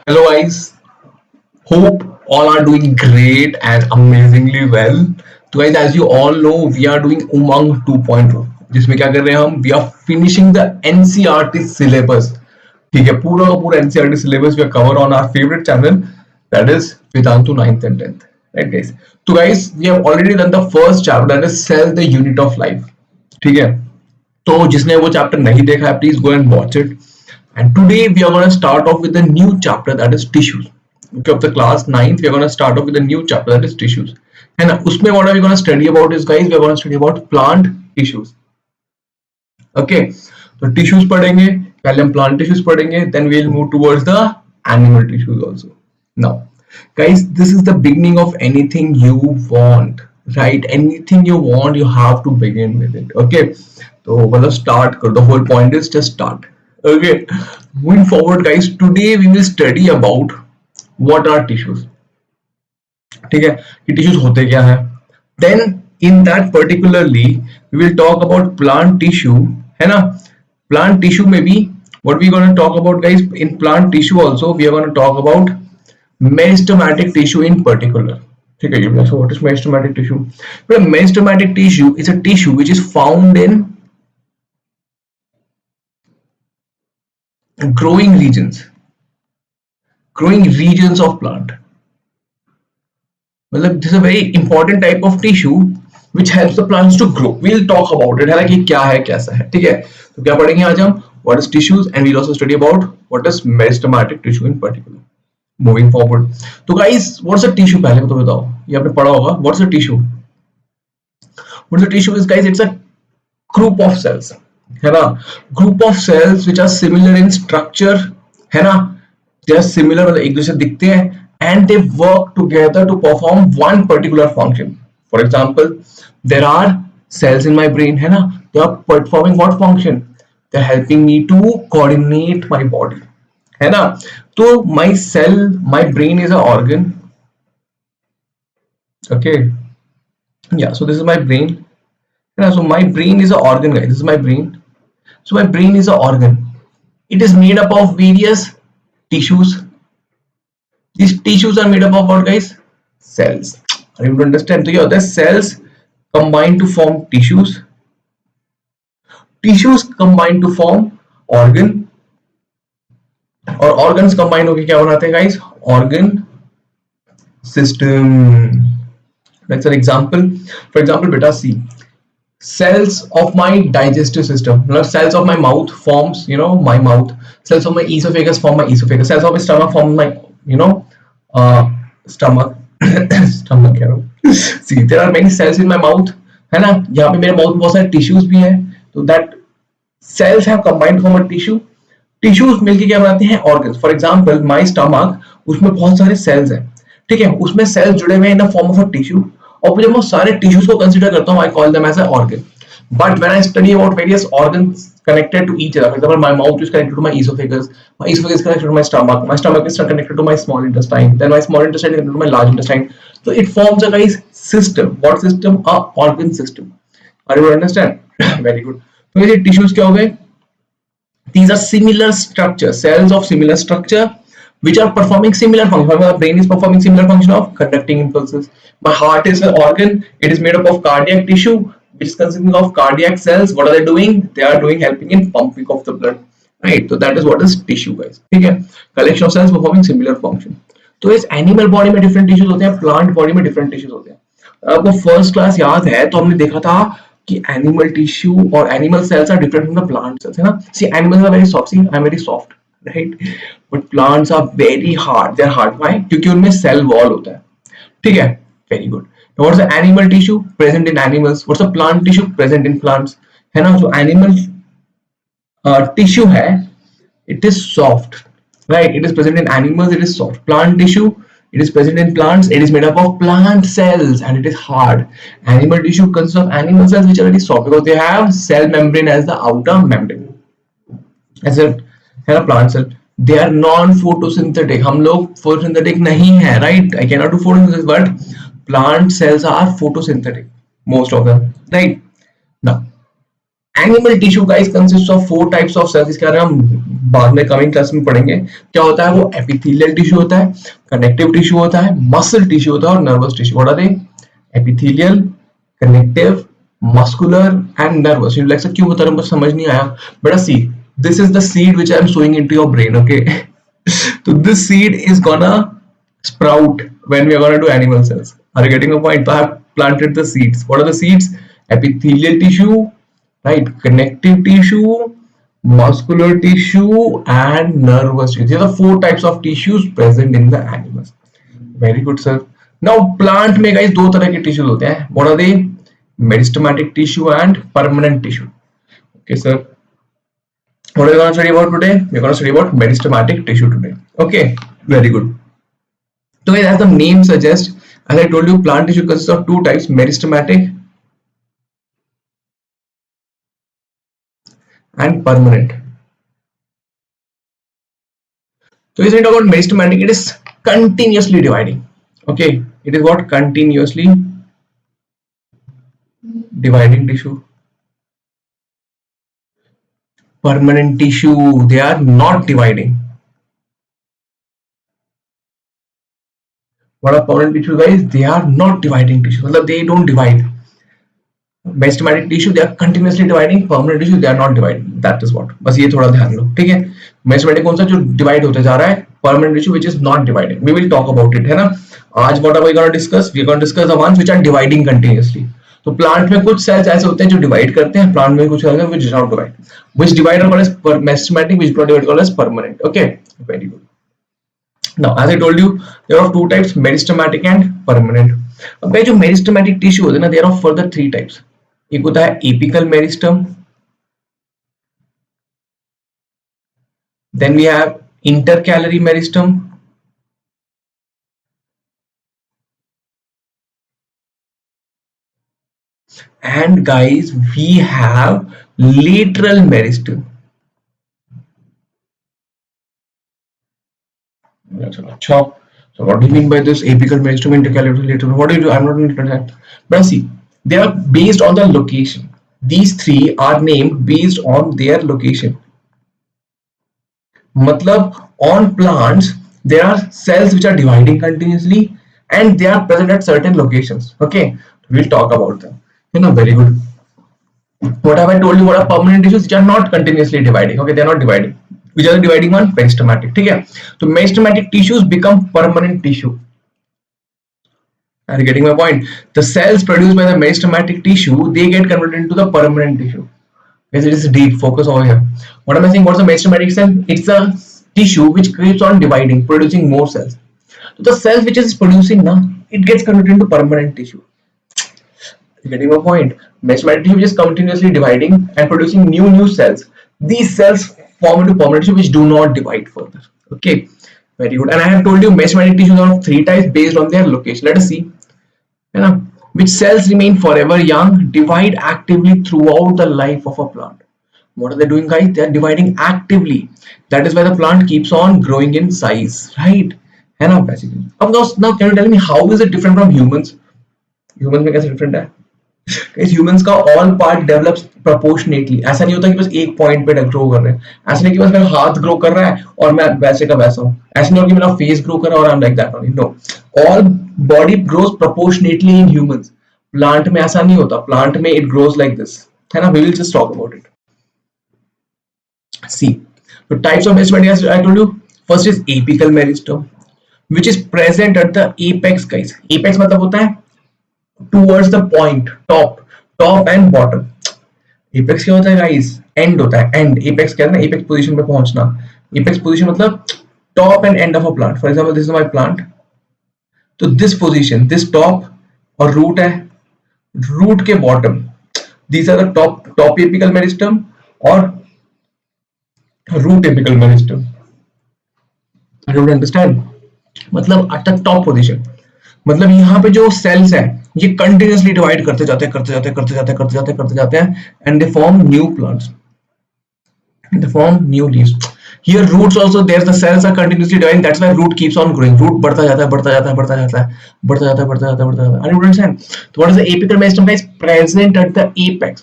Hello guys, hope all are doing great and amazingly well. तो guys, as you all know, we are doing Umang 2.0 जिसमें क्या कर रहे हैं हम we are finishing the NCERT syllabus. ठीक है, पूरा का पूरा NCERT syllabus we are cover on our favorite channel, that is Vedantu 9th and 10th. Right guys, so guys, we have already done the first chapter, that is Cell the Unit of Life. ठीक है, तो जिसने वो chapter नहीं देखा है please go and watch it. And today we are going to start off with a new chapter, that is tissues. Okay, of the class 9th we are going to start off with a new chapter, that is tissues. And उसमें what are we going to study about is guys, we are going to study about plant tissues. Okay, तो tissues पढ़ेंगे, पहले हम plant tissues पढ़ेंगे, then we will move towards the animal tissues also. Now guys, this is the beginning of anything you want, right? Anything you want, you have to begin with it. Okay, तो मतलब start करो, the whole point is just start. Okay, moving forward guys, today we will study about what are tissues. ठीक है, कि tissues होते क्या है. Then in that particularly we will talk about plant tissue, है ना. Plant tissue में भी what we going to talk about guys, in plant tissue also we are going to talk about meristematic tissue in particular. ठीक है, so what is meristematic tissue? Well, meristematic tissue is a tissue which is found in growing regions of plant. मतलब this is a very important type of tissue which helps the plants to grow. We'll talk about it, है ना, कि क्या है कैसा है. ठीक है, तो क्या पढ़ेंगे आज हम, what is tissues, and we'll also study about what is meristematic tissue in particular. Moving forward, तो guys, what's a tissue, पहले तो बताओ, ये आपने पढ़ा होगा. What's a tissue? What's a tissue is guys, it's a group of cells, है ना. Group of cells which are similar in structure, है ना. दे आर सिमिलर, मतलब एक दूसरे से दिखते हैं, and they work together to perform one particular function. For example, there are cells in my brain, है ना. They are performing what function? They are helping me to coordinate my body, है ना. तो my cell, my brain is a organ. Okay, या so this is my brain. So my brain is an organ guys, this is my brain. So my brain is an organ. It is made up of various tissues. These tissues are made up of what guys? Cells. Are you able to understand? So yeah, the cells combine to form tissues. Tissues combine to form organ. और organs combine होके क्या बनाते हैं guys? Organ system. That's an example. For example, beta, see. Cells of my digestive system, cells of my mouth forms, my mouth. Cells of my esophagus form my esophagus. Cells of my stomach form my, stomach. Stomach, see, there are many cells in my mouth, है ना. यहाँ पे मेरे mouth में बहुत सारे tissues भी हैं, तो that cells have combined to form a tissue. Tissues मिलके क्या बनाते हैं? Organs. For example, my stomach, उसमें बहुत सारे सेल्स हैं, ठीक है. उसमें सेल्स जुड़े हुए हैं in the form of a tissue, और जब मैं सारे टिश्यूज को कंसीडर करता हूं, I call them as a organ. But when I study about various organs connected to each other, for example, my mouth is connected to my esophagus is connected to my stomach is connected to my small intestine, then my small intestine is connected to my large intestine. So it forms a guys system. What system? A organ system. Are you able to understand? Very good. So ये tissues क्या हो गए? These are similar structure, cells of similar structure which are performing similar function. My brain is performing similar function of conducting impulses. My heart is an organ. It is made up of cardiac tissue, which is consisting of cardiac cells. What are they doing? They are doing helping in pumping of the blood, right? So that is what is tissue, guys. ठीक है, collection of cells performing similar function. तो इस animal body में different tissues होते हैं, plant body में different tissues होते हैं. आपको फर्स्ट क्लास याद है तो हमने देखा था कि एनिमल टिश्यू और animal cells are different from the plant cells, है ना. See, animals are very soft, see I am very soft, right, but plants are very hard. They are hard, why? क्योंकि उनमें सेल वॉल होता है, ठीक है. Very good. Now what's the animal tissue present in animals? What's the plant tissue present in plants? है ना. जो animal tissue है, it is soft, right? It is present in animals, it is soft. Plant tissue, it is present in plants, it is made up of plant cells and it is hard. Animal tissue consists of animal cells which are very soft because they have cell membrane as the outer membrane. As a है ना, plant cell. They are non-photosynthetic. हम लोग photosynthetic नहीं है, right? I cannot do photosynthesis, but plant cells are photosynthetic, most of them, right? Now animal tissue guys consist of 4 types of cells, इसके बारे में हम बाद में कमिंग क्लास में पढ़ेंगे। क्या होता है वो? एपिथेलियल टिश्यू होता है, कनेक्टिव टिश्यू होता है, मसल टिश्यू होता है और nervous tissue. What are they? Epithelial, connective, muscular and nervous. You like sir क्यों बता रहा हूं, मुझे समझ नहीं आया। बेटा see, this is the seed which I am sowing into your brain, okay? तो this seed is gonna sprout when we are gonna do animal cells. Are you getting a point? So I have planted the seeds. What are the seeds? Epithelial tissue, right? Connective tissue, muscular tissue, and nervous tissue. These are the 4 types of tissues present in the animals. Very good, sir. Now plant में guys 2 तरह के tissues होते हैं. What are they? Meristematic tissue and permanent tissue. Okay, sir. What are we going to study about today? We're going to study about meristematic tissue today. Okay, very good. So as the name suggests, as I told you, plant tissue consists of 2 types: meristematic and permanent. So is it about meristematic? It is continuously dividing. Okay, it is what? Continuously dividing tissue. Permanent tissue, they are not dividing. What are permanent tissue guys? They are not dividing tissue. मतलब they don't divide. Meristematic tissue they are continuously dividing. Permanent tissue they are not dividing. That is what. बस ये थोड़ा ध्यान लो, ठीक है? Meristematic कौन सा जो divide होते जा रहा है? Permanent tissue which is not dividing. We will talk about it, है ना? आज what are we going to discuss? We are going to discuss the ones which are dividing continuously. तो प्लांट में कुछ सेल्स ऐसे होते हैं जो डिवाइड करते हैं, प्लांट में कुछ सेल्स हैं which don't divide. Which divide are called as meristematic, which don't divide called as permanent. Okay, very good. Now, as I told you, there are 2 types: meristematic and permanent. अब जो meristematic tissue होते हैं ना, there are further 3 types. एक होता है apical meristem, then we have intercalary meristem, and guys we have lateral meristem. So what do you mean by this? Apical meristem, intercalary, lateral. What do you do? I'm not understanding. But see, they are based on the location. These 3 are named based on their location. मतलब on plants there are cells which are dividing continuously and they are present at certain locations. Okay, we'll talk about them. You know, very good. What have I told you? What are permanent tissues which are not continuously dividing? Okay, they are not dividing. Which are the dividing one? Meristematic. ठीक है? So meristematic tissues become permanent tissue. Are you getting my point? The cells produced by the meristematic tissue they get converted into the permanent tissue. Yes, it is deep. Focus over here. What am I saying? What's the meristematic cell? It's a tissue which keeps on dividing, producing more cells. So the cells which is producing now, it gets converted into permanent tissue. You getting my point? Meristematic tissue which is continuously dividing and producing new cells. These cells form into permanent tissue which do not divide further. Okay, very good. And I have told you meristematic tissues are of 3 types based on their location. Let us see. You know, which cells remain forever young, divide actively throughout the life of a plant. What are they doing, guys? They are dividing actively. That is why the plant keeps on growing in size, right? है ना basically. Now can you tell me how is it different from humans? Humans में कैसे different है? Humans का all part develops proportionately. ऐसा नहीं होता कि बस एक पॉइंट पे ग्रो कर रहे हैं. ऐसा नहीं कि बस मेरा हाथ ग्रो कर रहा है और मैं वैसे का वैसा हूं. ऐसा नहीं हो कि मेरा फेस ग्रो कर रहा है और I am like that only. No, all body grows proportionately in humans. Plant में ऐसा नहीं होता. प्लांट में इट ग्रोज लाइक दिस, है ना? We will just talk about it. See the types of meristem I told you. First is apical meristem which is present at the apex. Guys apex मतलब होता है towards the point, top and bottom. apex क्या होता है guys? end होता है. end apex क्या है ना? apex position पे पहुंचना. apex position मतलब top and end of a plant. For example, this is my plant. तो this position, this top और root है, root के bottom. These are the top apical meristem और root apical meristem. I don't understand. मतलब at the top position. मतलब यहाँ पे जो सेल्स हैं ये कंटिन्यूअसली डिवाइड करते जाते हैं and they form new plants, they form new leaves. Here roots also there the cells are continuously dividing. That's why root keeps on growing. Root बढ़ता जाता है. Are you understand? So what is the apical meristem guys? Present at the apex.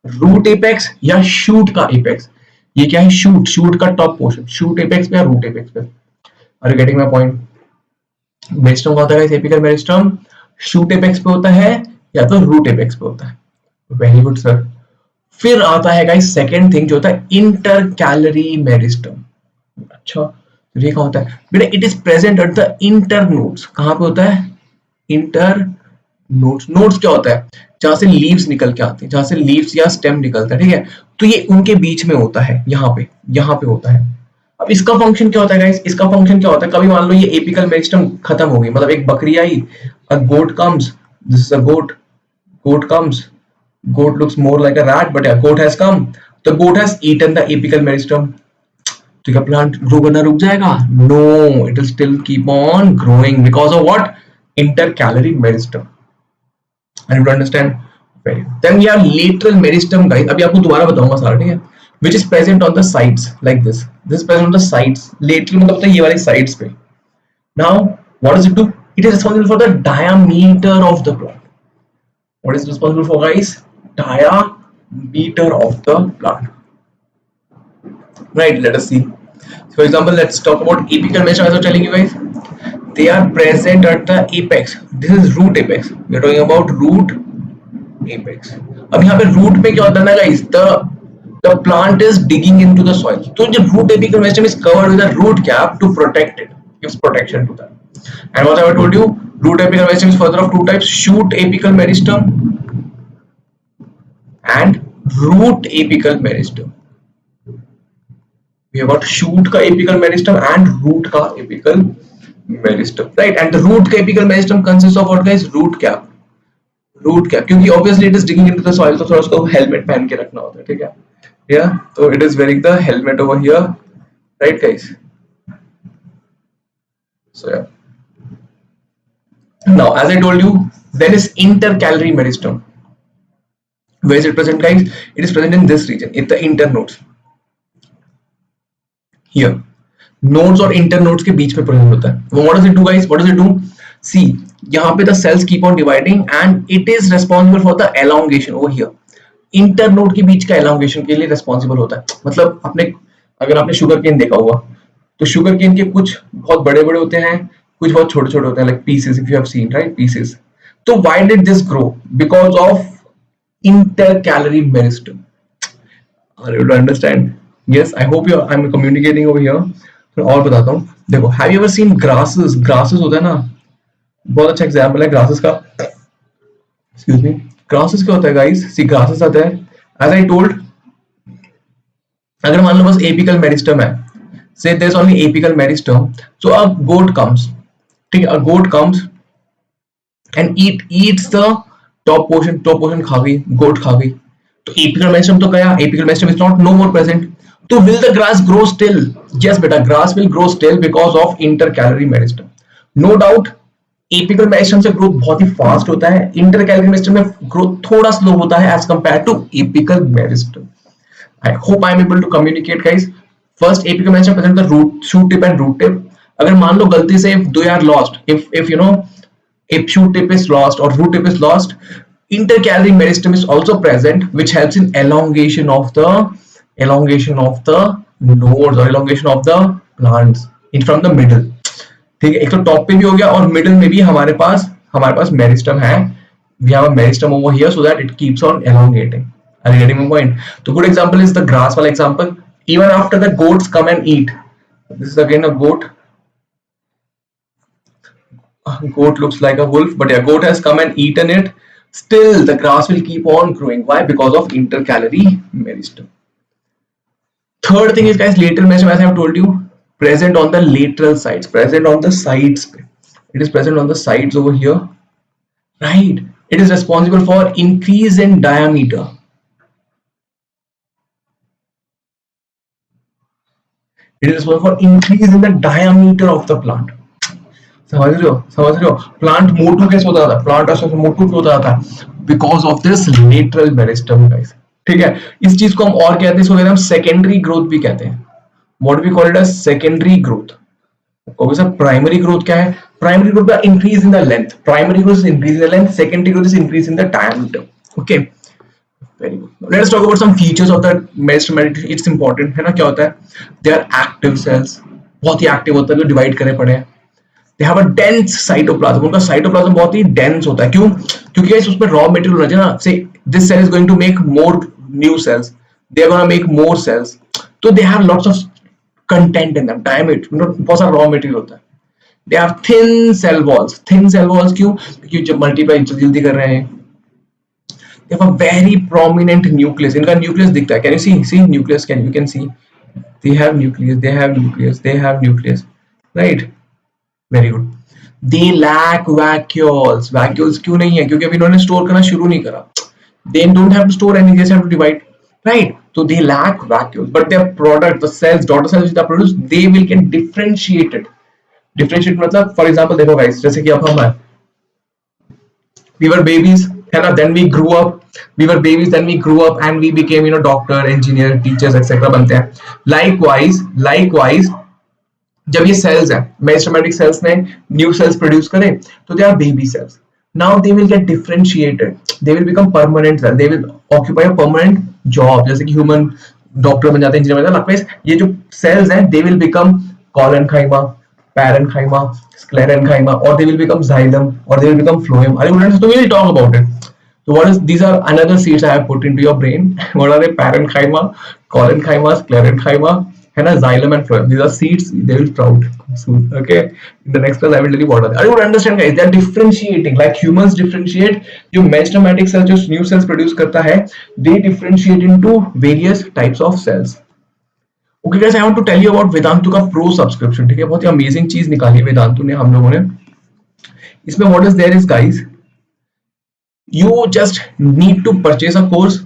Root apex या shoot का apex? ये क्या है? Shoot, shoot का top portion, shoot apex पे या रूट एपेक्स पे? Are you getting my point? Meristem का होता है एपिकल मेरिस्टम शूट एपेक्स पे होता है या तो रूट एपेक्स पे होता है। Very good sir. फिर आता है गाइस सेकंड थिंग जो होता है इंटर कैलरी मेरिस्टम। अच्छा, तो ये कहाँ होता है बेटा? It is present at the inter nodes. कहाँ पे होता है? Inter nodes. नोड्स क्या होता है? जहां से लीव्स निकल के आते हैं, जहां से लीव्स या स्टेम निकलता है, ठीक है? तो ये उनके बीच में होता है, यहाँ पे होता है। अब इसका फंक्शन क्या होता है गाइस? इसका फंक्शन क्या होता है? कभी मान लो ये एपिकल मेरिस्टम खत्म हो गई, मतलब एक बकरी आई, a goat comes, this is a goat, goat comes, goat looks more like a rat but a goat has come, the goat has eaten the apical meristem, तो क्या प्लांट ग्रो करना रुक जाएगा? No, it will still keep on growing because of what? Intercalary meristem. I don't understand. Very then we have lateral meristem guys. अभी आपको दोबारा बताऊंगा सारा, ठीक है? which is present on the sides like this is present on the sides, lateral मतलब होता है ये वाली sides पे। now what does it do? It is responsible for the diameter of the plant. What is responsible for guys? Diameter of the plant. Right, let us see. For example, let's talk about apical meristem. As I was telling you guys, they are present at the apex. This is root apex. We are talking about root apex. अब यहाँ पे root पे क्या होता है ना guys? The plant is digging into the soil. So the root apical meristem is covered with a root cap to protect it. Gives protection to that. And what I told you, root apical meristem is further of two types: shoot apical meristem and root apical meristem. We have got shoot का apical meristem and root का apical meristem, right? And the root का apical meristem consists of what guys? Root cap. Root cap, क्योंकि obviously it is digging into the soil, तो थोड़ा उसको helmet पहन के रखना होता है, ठीक है? Yeah, so it is wearing the helmet over here, right guys? So yeah. Now, as I told you, there is intercalary meristem. Where is it present, guys? It is present in this region, in the internodes. Here, nodes और internodes के बीच में present होता है। What does it do, guys? What does it do? See, यहाँ पे the cells keep on dividing and it is responsible for the elongation over here. Internode के बीच का elongation के लिए responsible होता है। मतलब अगर आपने sugar cane देखा होगा, तो sugar cane के कुछ बहुत बड़े-बड़े होते हैं, कुछ बहुत छोटे-छोटे होते हैं, like pieces, if you have seen, right? Pieces. So why did this grow? Because of intercalary meristem. Are you able to understand? Yes, I hope I'm communicating over here. तो और बताता हूँ, देखो, have you ever seen grasses? Grasses होता है ना, बहुत अच्छा एग्जाम्पल है grasses का। Excuse me, grasses क्या होता है guys? See, grasses आता है, as I told, अगर मान लो बस apical meristem है, say there's only apical meristem, so a goat comes, ठीक है? A goat comes and eats the top portion खा गई, goat खा गई, तो apical meristem तो गया, apical meristem is not no more present. तो will the grass grow still? Yes बेटा, grass will grow still because of intercalary meristem. No doubt, apical meristem से growth बहुत ही fast होता है, intercalary meristem में growth थोड़ा slow होता है as compared to apical meristem. I hope I am able to communicate, guys. First, apical meristem present the root, shoot tip and root tip. अगर मान लो गलती से if they are lost, if you know, if shoot tip is lost or root tip is lost, intercalary meristem is also present, which helps in elongation of the nodes or elongation of the plants in from the middle. ठीक है, एक तो top पे भी हो गया और middle में भी हमारे पास मेरिस्टम है. We have a meristem over here so that it keeps on elongating. Are you getting my point? So good example is the grass wala example. Even after the goats come and eat, this is again a goat. Goat looks like a wolf, but yeah, goat has come and eaten it. Still, the grass will keep on growing. Why? Because of intercalary meristem. Third thing is, guys, lateral meristem, as I have told you, present on the lateral sides, present on the sides. It is present on the sides over here, right? It is responsible for increase in diameter. It is responsible for increase in the diameter of the plant. समझ रहे हो? Plant मोटू कैसे होता था? Plant ऐसे मोटू क्यों होता था? Because of this lateral meristem, guys. ठीक है, इस चीज को हम और कहते हैं, इसको कहते हैं हम सेकेंडरी ग्रोथ भी कहते हैं. What we call it as secondary growth. Okay sir, primary growth क्या है? प्राइमरी ग्रोथ का increase in the length. Primary growth is increase in the length, secondary growth is increase in the diameter. Okay, very good, let's talk about some features of the meristematic. It's important है ना, क्या होता है, they are active cells, बहुत ही active होता है, जो divide करे पड़े हैं। They have a dense cytoplasm, उनका साइटोप्लाज्म बहुत ही डेंस होता है। क्यों? क्योंकि गाइस उसमें रॉ मटेरियल होना चाहिए ना, so this cell is going to make more new cells, they are gonna make more cells, तो they have lots of content in them, diameter, बहुत सारा रॉ मटेरियल होता है। They have thin cell walls, thin cell walls क्यों? क्योंकि जब multiply जल्दी कर रहे हैं। they have a very prominent nucleus, इनका न्यूक्लियस दिखता है, can you see nucleus, can you can see they have nucleus, they have nucleus, they have nucleus, right? Very good. they lack vacuoles, vacuoles क्यों नहीं है? क्योंकि अभी इन्होंने store करना शुरू नहीं करा, they don't have to store anything, they just have to divide, right? so they lack vacuoles, but their product, the cells, daughter cells which are produced, they will get differentiated. differentiate मतलब for example देखो guys, जैसे कि अब हम हैं, we were babies, है ना, then we grew up, we were babies, then we grew up and we became, doctor, engineer, teachers, etc. बनते हैं. likewise जब ये cells हैं, मेरिस्टेमेटिक cells ने new cells produce करें, तो they are baby cells. now they will get differentiated, they will become permanent cells, they will occupy a permanent job, जैसे कि human डॉक्टर बन जाते हैं, इंजीनियर बन जाते हैं. likewise ये जो cells हैं, they will become collenchyma, parenchyma, sclerenchyma, or they will become xylem, or they will become phloem. Are you understand? So we will talk about it. So what is, these are another seeds I have put into your brain. What are they? Parenchyma, collenchyma, sclerenchyma, and xylem and phloem. These are seeds, they will sprout soon. Okay, in the next class I will tell you what are they. Are you understand guys? They are differentiating like humans differentiate. जो meristematic cells जो new cells produce करता है, they differentiate into various types of cells. Okay guys, I want to tell you about Vedantu का pro subscription. ठीक है, बहुत ही amazing चीज निकाली है वेदांतु ने, हम लोगों ने. इसमें what is there is guys, you just need to purchase a course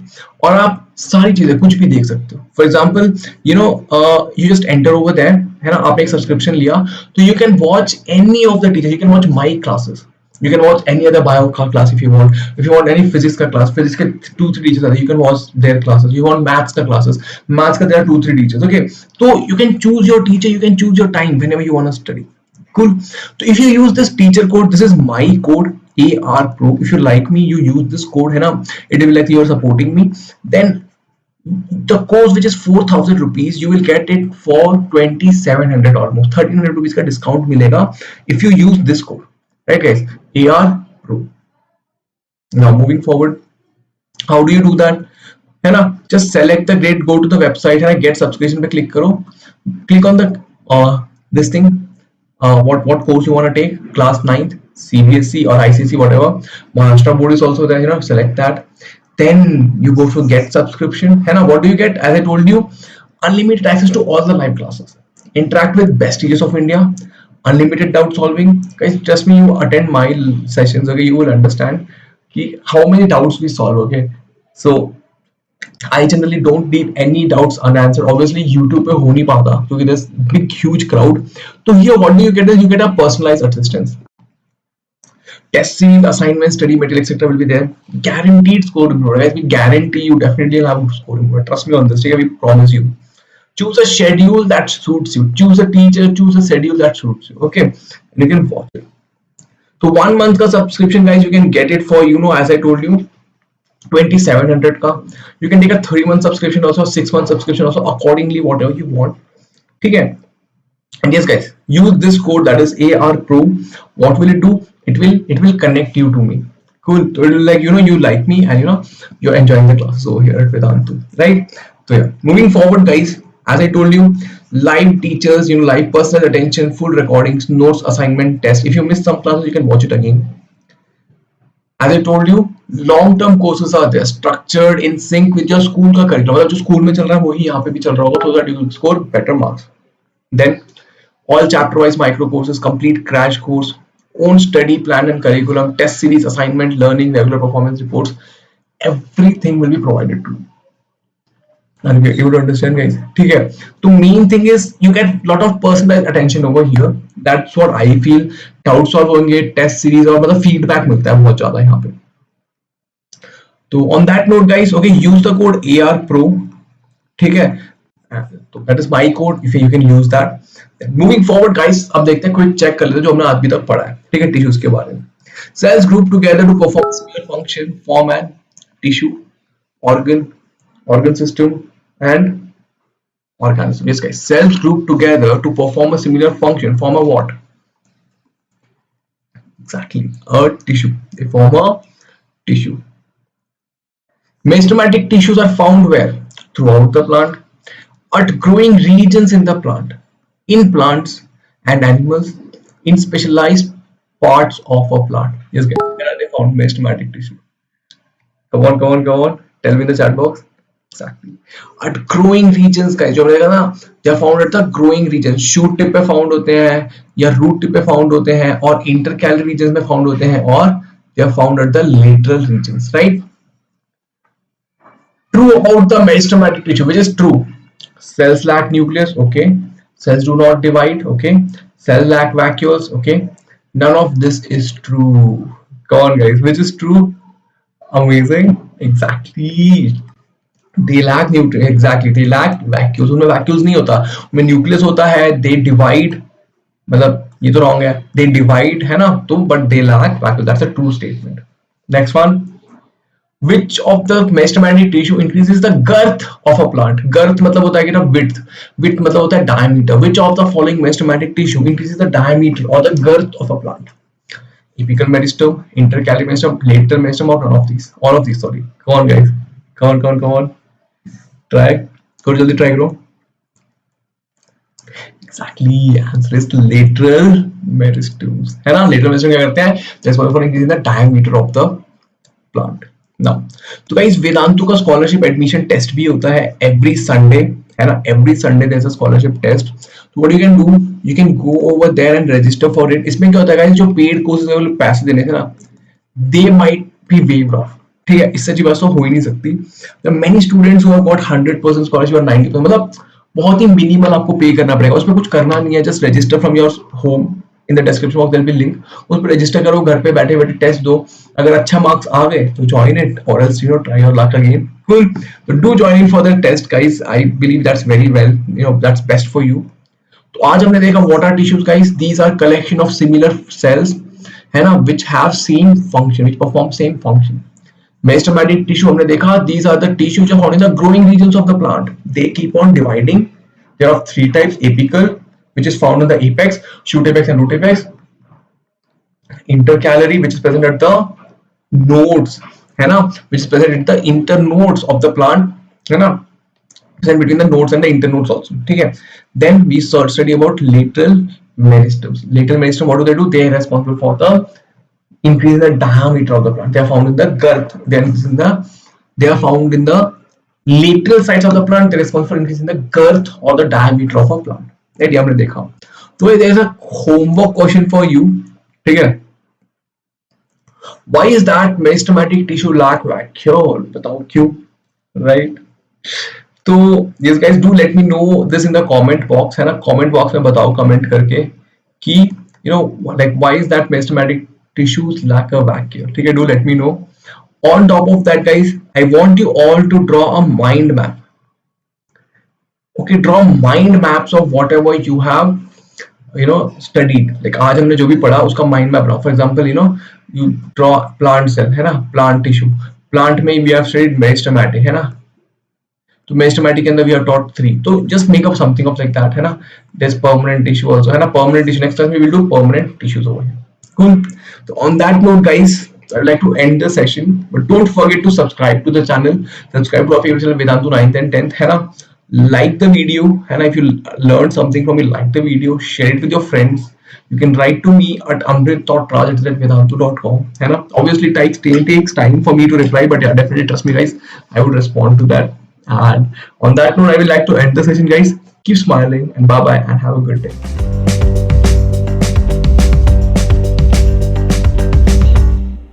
और आप सारी चीजें कुछ भी देख सकते हो. For example you just enter over there, है ना, आपने एक सब्सक्रिप्शन लिया, तो you can watch any of the teacher, you can watch my classes, you can watch any other bio class if you want any physics ka class, physics ke 2-3 teachers are there, you can watch their classes. you want maths ka classes, maths ka there are 2-3 teachers. okay, so you can choose your teacher, you can choose your time whenever you want to study. Cool. so if you use this teacher code, this is my code AR Pro, if you like me, you use this code, है ना, it will like you are supporting me. then the course which is 4,000 rupees, you will get it for 2,700, almost 1,300 rupees का discount मिलेगा if you use this code. Right guys, AR Pro. Now moving forward, how do you do that? है ना, just select the grade, go to the website, है ना, get subscription पे click करो, click on the this thing, what course you want to take, class 9th, CBSE or ICC, whatever. Maharashtra board is also there, select that. Then you go to get subscription, है ना. What do you get? As I told you, unlimited access to all the live classes, interact with best teachers of India, unlimited doubt solving. Guys, trust me, you attend my sessions, okay, you will understand how many doubts we solve. Okay, so I generally don't leave any doubts unanswered. Obviously YouTube पे हो नहीं पाता क्योंकि there's big huge crowd. So here what do you get is you get a personalized assistance. Test series, assignment, study material, etc. will be there. Guaranteed score improvement. Guys, we guarantee you definitely will have score improvement. Trust me on this. We promise you. Choose a schedule that suits you, choose a teacher, choose a schedule that suits you. Okay, and you can watch it. So 1 month ka subscription guys, you can get it for, as I told you, 2,700 ka. You can take a 3-month subscription also, 6-month subscription also, accordingly whatever you want. Okay, and yes guys, use this code, that is AR Pro. What will it do? It will connect you to me. Cool. So it will like, you like me and you're enjoying the classes over here at Vedantu, right? So yeah, moving forward guys, as I told you, live teachers, live personal attention, full recordings, notes, assignment, test. If you miss some classes, you can watch it again. As I told you, long-term courses are there, structured in sync with your school का curriculum. मतलब जो school में चल रहा है वही यहाँ पे भी चल रहा होगा, so that you will score better marks. Then all chapter-wise micro courses, complete crash course, own study plan and curriculum, test series, assignment, learning, regular performance reports. Everything will be provided to you. And you would understand guys. ठीक है, तो main thing is you get lot of personalized attention over here. That's what I feel. Doubt solve होंगे, test series और मतलब feedback मिलता है बहुत ज़्यादा यहाँ पे. तो on that note guys, okay, use the code AR Pro. ठीक है, तो that is my code. If you can use that. Then moving forward guys, अब देखते हैं, quick check कर लेते हैं जो हमने अभी तक पढ़ा है. ठीक है, tissues के बारे में. Cells group together to perform similar function, form and tissue. organ, organ system, and organism. Yes, guys. Cells group together to perform a similar function. Form a what? Exactly, a tissue. They form a tissue. Meristematic tissues are found where? Throughout the plant, at growing regions in the plant, in plants and animals, in specialized parts of a plant. Yes, guys. Where are they found? Meristematic tissue. Come on, come on, come on. Tell me in the chat box. Exactly. At growing regions guys, जो रहेगा ना, they are found at the growing regions. Shoot tip पे found होते हैं या root tip पे found होते हैं और intercalary regions में found होते हैं और they are found at the lateral regions, right? True about the meristematic tissue, which is true. Cells lack nucleus, okay. Cells do not divide, okay. Cells lack vacuoles, okay. None of this is true. Come on guys, which is true? Amazing. Exactly. They lack nucleus. Exactly. They lack vacuoles. उनमें vacuoles नहीं होता. उनमें nucleus होता है. They divide. मतलब ये तो wrong है. They divide है ना. तो but they lack vacuoles. That's a true statement. Next one. Which of the meristematic tissue increases the girth of a plant? Girth मतलब होता है कि ना width. Width मतलब होता है diameter. Which of the following meristematic tissue increases the diameter or the girth of a plant? Apical meristem, intercalary meristem, lateral meristem, or none of these? All of these. Sorry. Come on, guys. Come on, come on, come on. Try. थोड़ी जल्दी try करो. Exactly. Answer is lateral meristems. है ना? Lateral meristem क्या करते हैं? Responsible for increasing the diameter of the plant. Now, तो guys Vedantu का scholarship admission test भी होता है every Sunday, है ना? Every Sunday there's a scholarship test. So what you can do, you can go over there and register for it. इसमें क्या होता है guys, जो paid courses है वो पैसे देने थे ना, they might be waived off. ठीक है, इससे अच्छी बात तो हो ही नहीं सकती. The many students who have got 100% scholarship or 90%, मतलब बहुत ही मिनिमल आपको पे करना पड़ेगा. उसमें कुछ करना नहीं है, just register from your home. In the description box there will be link. उस पर register करो, घर पे बैठे बैठे टेस्ट दो. अगर अच्छा मार्क्स आ गए तो join it, or else try your luck again. Cool. So do join in for the test, guys. I believe that's very well. That's best for you. तो आज हमने देखा what are tissues, guys. These are collection of similar cells, है ना, which have same function, which perform same function. Meristematic tissue हमने देखा. These are the tissues found in the growing regions of the plant. They keep on dividing. There are three types: apical, which is found on the apex, shoot apex and root apex; intercalary, which is present at the nodes, है ना, which is present at the internodes of the plant, है ना, present between the nodes and the internodes also. ठीक है. Then we study about lateral meristems. Lateral meristem, what do they do? They are responsible for the increase in the diameter of the plant. They are found in the girth. They are found in the lateral sides of the plant. They are responsible for increasing the girth or the diameter of a plant. ये हमने देखा. तो there is a homework question for you. ठीक है. Why is that meristematic tissue lack vacuole? बताओ क्यों? Right? तो yes guys, do let me know this in the comment box, है ना. Comment box में बताओ comment करके कि like why is that meristematic tissues lack a vacuole. ठीक है, do let me know. On top of that guys, I want you all to draw a mind map. Okay, draw mind maps of whatever you have studied. Like आज हमने जो भी पढ़ा उसका mind map बनाओ. For example, you draw plant cell, है ना, plant tissue. Plant में we have studied meristematic, है ना. तो meristematic के अंदर we have taught 3. तो just make up something of like that, है ना. There's permanent tissue also, है ना. Permanent tissue. Next time we will do permanent tissues over here. Cool. So on that note, guys, I'd like to end the session, but don't forget to subscribe to the channel. Subscribe to our favorite channel Vedantu 9th and 10th, है ना. Like the video, and if you learned something from it, like the video, share it with your friends. You can write to me at amrit.raj@vedantu.com. And obviously it takes time for me to reply, but yeah, definitely trust me guys, I would respond to that. And on that note, I would like to end the session guys. Keep smiling and bye bye and have a good day.